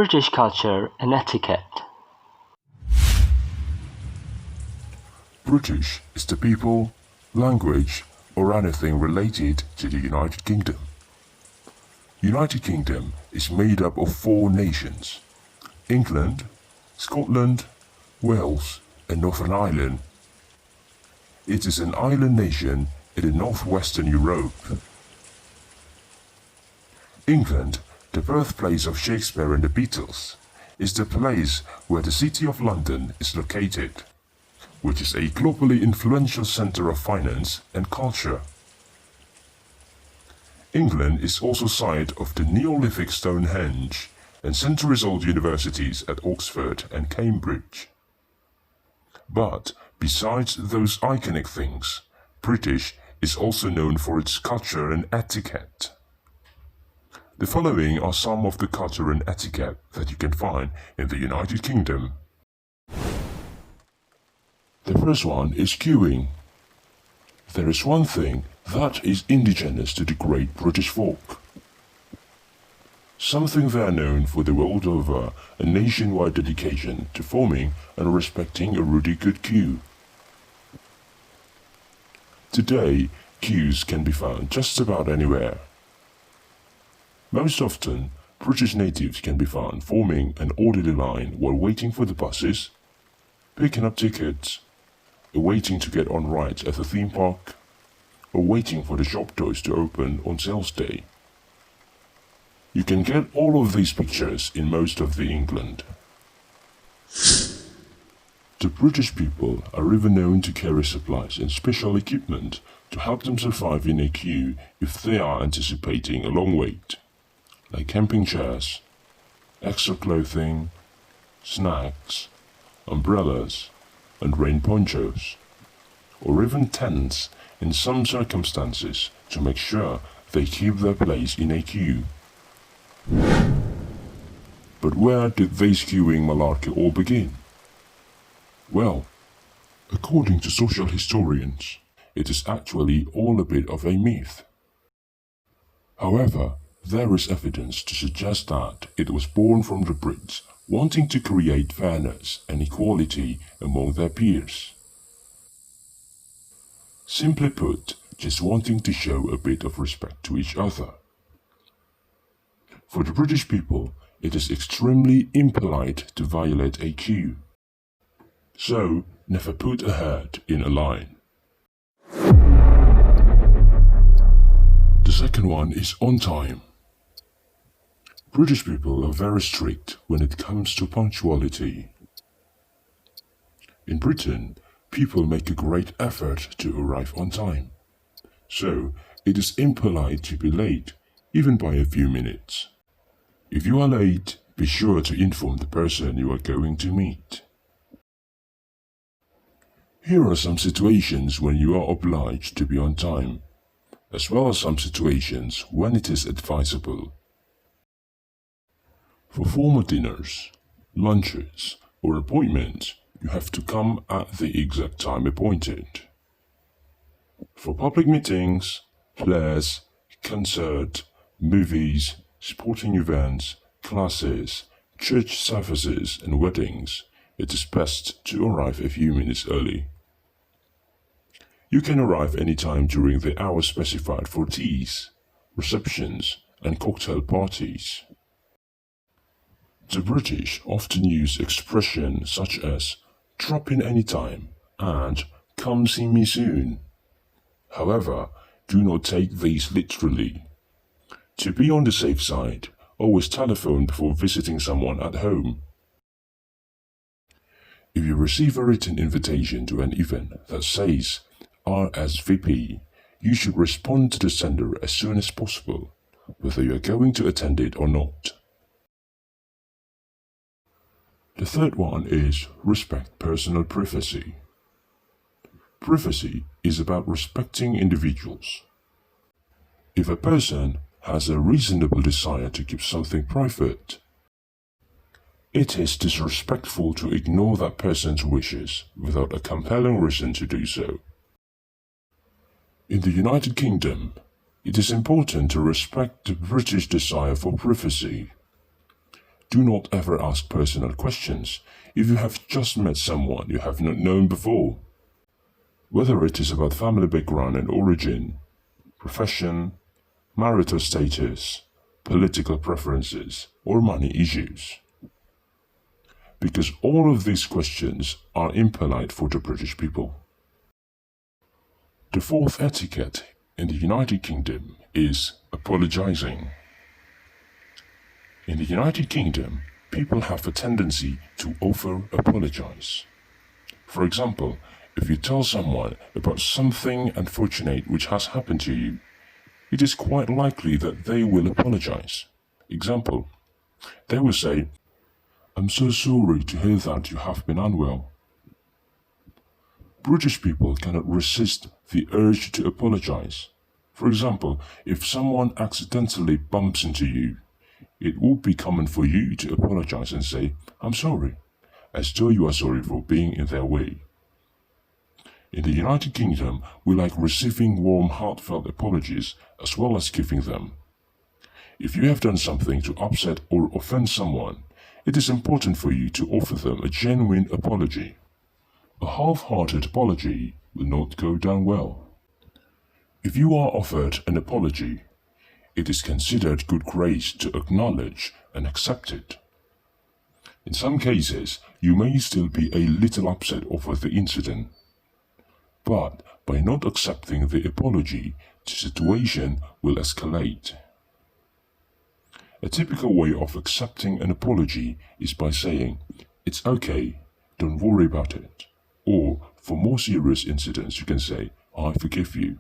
British culture and etiquette. British is the people, language, or anything related to the United Kingdom. United Kingdom is made up of 4 nations: England, Scotland, Wales, and Northern Ireland. It is an island nation in the northwestern Europe. England, the birthplace of Shakespeare and the Beatles, is the place where the City of London is located, which is a globally influential center of finance and culture. England is also site of the Neolithic Stonehenge and centuries-old universities at Oxford and Cambridge. But besides those iconic things, British is also known for its culture and etiquette. The following are some of the culture and etiquette that you can find in the United Kingdom. The first one is queuing. There is one thing that is indigenous to the great British folk. Something they are known for the world over, a nationwide dedication to forming and respecting a really good queue. Today, queues can be found just about anywhere. Most often, British natives can be found forming an orderly line while waiting for the buses, picking up tickets, or waiting to get on rides at the theme park, or waiting for the shop doors to open on sales day. You can get all of these pictures in most of the England. The British people are even known to carry supplies and special equipment to help them survive in a queue if they are anticipating a long wait, like camping chairs, extra clothing, snacks, umbrellas, and rain ponchos, or even tents in some circumstances to make sure they keep their place in a queue. But where did this queuing malarkey all begin? Well, according to social historians, it is actually all a bit of a myth. However, there is evidence to suggest that it was born from the Brits wanting to create fairness and equality among their peers. Simply put, just wanting to show a bit of respect to each other. For the British people, it is extremely impolite to violate a queue. So, never put a herd in a line. The second one is on time. British people are very strict when it comes to punctuality. In Britain, people make a great effort to arrive on time. So, it is impolite to be late, even by a few minutes. If you are late, be sure to inform the person you are going to meet. Here are some situations when you are obliged to be on time, as well as some situations when it is advisable. For formal dinners, lunches, or appointments, you have to come at the exact time appointed. For public meetings, fairs, concerts, movies, sporting events, classes, church services, and weddings, it is best to arrive a few minutes early. You can arrive anytime during the hours specified for teas, receptions, and cocktail parties. The British often use expressions such as "drop in anytime" and "come see me soon." However, do not take these literally. To be on the safe side, always telephone before visiting someone at home. If you receive a written invitation to an event that says RSVP, you should respond to the sender as soon as possible, whether you are going to attend it or not. The third one is respect personal privacy. Privacy is about respecting individuals. If a person has a reasonable desire to keep something private, it is disrespectful to ignore that person's wishes without a compelling reason to do so. In the United Kingdom, it is important to respect the British desire for privacy. Do not ever ask personal questions if you have just met someone you have not known before. Whether it is about family background and origin, profession, marital status, political preferences, or money issues. Because all of these questions are impolite for the British people. The fourth etiquette in the United Kingdom is apologizing. In the United Kingdom, people have a tendency to over-apologize. For example, if you tell someone about something unfortunate which has happened to you, it is quite likely that they will apologize. Example, they will say, "I'm so sorry to hear that you have been unwell." British people cannot resist the urge to apologize. For example, if someone accidentally bumps into you, it would be common for you to apologize and say, "I'm sorry," as though you are sorry for being in their way. In the United Kingdom, we like receiving warm, heartfelt apologies as well as giving them. If you have done something to upset or offend someone, it is important for you to offer them a genuine apology. A half-hearted apology will not go down well. If you are offered an apology, it is considered good grace to acknowledge and accept it. In some cases, you may still be a little upset over the incident, but by not accepting the apology, the situation will escalate. A typical way of accepting an apology is by saying, "It's okay, don't worry about it." Or, for more serious incidents, you can say, "I forgive you."